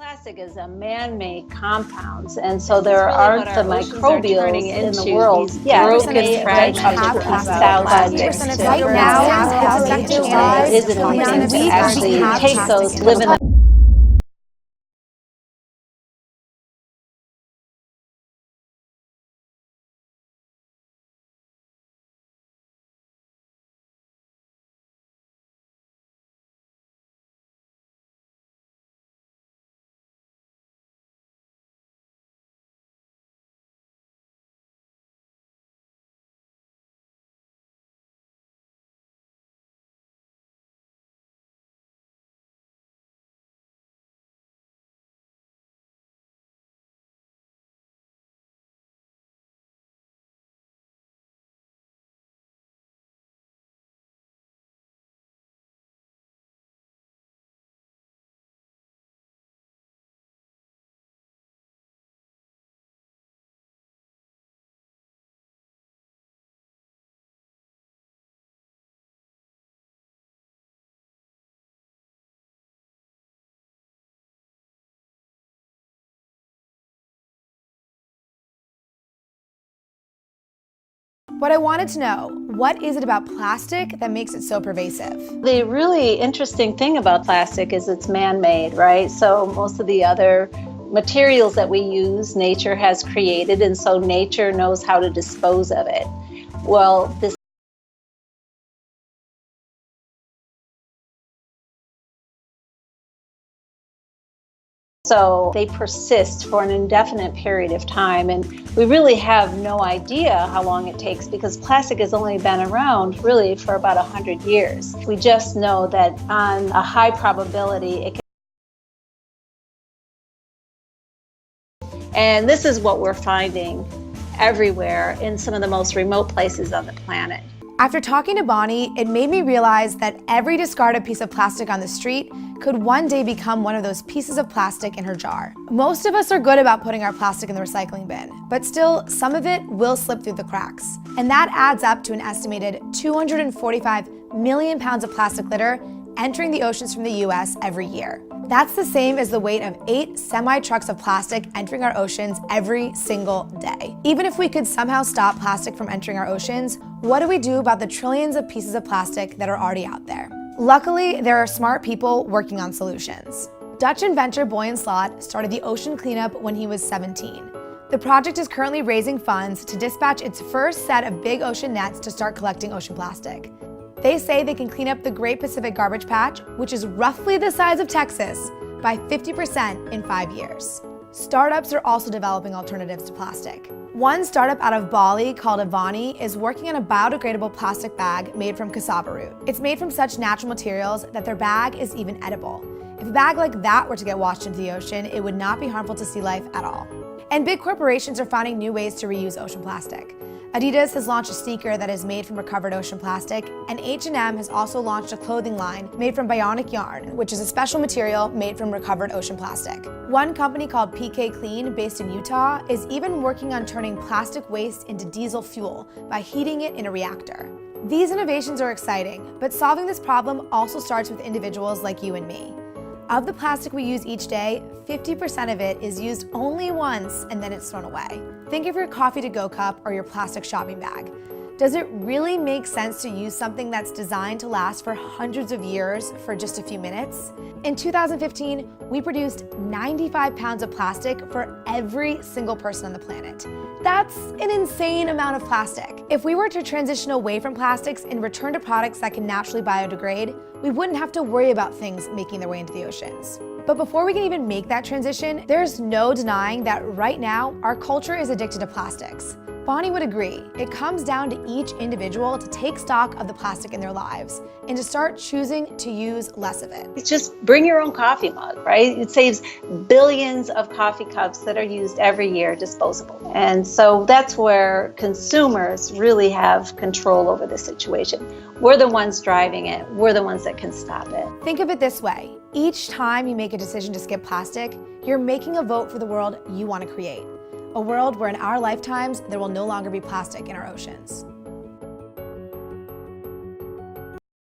Plastic is a man-made compound, and so there aren't the microbials in the world. Yeah, Broken fragments of plastics. Right now, it isn't enough to actually take those, live in the But I wanted to know, what is it about plastic that makes it so pervasive? The really interesting thing about plastic is it's man-made, right? So most of the other materials that we use, nature has created, and so nature knows how to dispose of it. Well, this So they persist for an indefinite period of time, and we really have no idea how long it takes because plastic has only been around really for about 100 years. We just know that on a high probability it can. And this is what we're finding everywhere in some of the most remote places on the planet. After talking to Bonnie, it made me realize that every discarded piece of plastic on the street could one day become one of those pieces of plastic in her jar. Most of us are good about putting our plastic in the recycling bin, but still, some of it will slip through the cracks. And that adds up to an estimated 245 million pounds of plastic litter entering the oceans from the US every year. That's the same as the weight of 8 semi-trucks of plastic entering our oceans every single day. Even if we could somehow stop plastic from entering our oceans, what do we do about the trillions of pieces of plastic that are already out there? Luckily, there are smart people working on solutions. Dutch inventor Boyan Slat started the ocean cleanup when he was 17. The project is currently raising funds to dispatch its first set of big ocean nets to start collecting ocean plastic. They say they can clean up the Great Pacific Garbage Patch, which is roughly the size of Texas, by 50% in 5 years. Startups are also developing alternatives to plastic. One startup out of Bali called Avani is working on a biodegradable plastic bag made from cassava root. It's made from such natural materials that their bag is even edible. If a bag like that were to get washed into the ocean, it would not be harmful to sea life at all. And big corporations are finding new ways to reuse ocean plastic. Adidas has launched a sneaker that is made from recovered ocean plastic, and H&M has also launched a clothing line made from bionic yarn, which is a special material made from recovered ocean plastic. One company called PK Clean, based in Utah, is even working on turning plastic waste into diesel fuel by heating it in a reactor. These innovations are exciting, but solving this problem also starts with individuals like you and me. Of the plastic we use each day, 50% of it is used only once and then it's thrown away. Think of your coffee-to-go cup or your plastic shopping bag. Does it really make sense to use something that's designed to last for hundreds of years for just a few minutes? In 2015, we produced 95 pounds of plastic for every single person on the planet. That's an insane amount of plastic. If we were to transition away from plastics and return to products that can naturally biodegrade, we wouldn't have to worry about things making their way into the oceans. But before we can even make that transition, there's no denying that right now, our culture is addicted to plastics. Bonnie would agree. It comes down to each individual to take stock of the plastic in their lives and to start choosing to use less of it. It's just bring your own coffee mug, right? It saves billions of coffee cups that are used every year, disposable. And so that's where consumers really have control over the situation. We're the ones driving it. We're the ones that can stop it. Think of it this way. Each time you make a decision to skip plastic, you're making a vote for the world you want to create. A world where in our lifetimes, there will no longer be plastic in our oceans.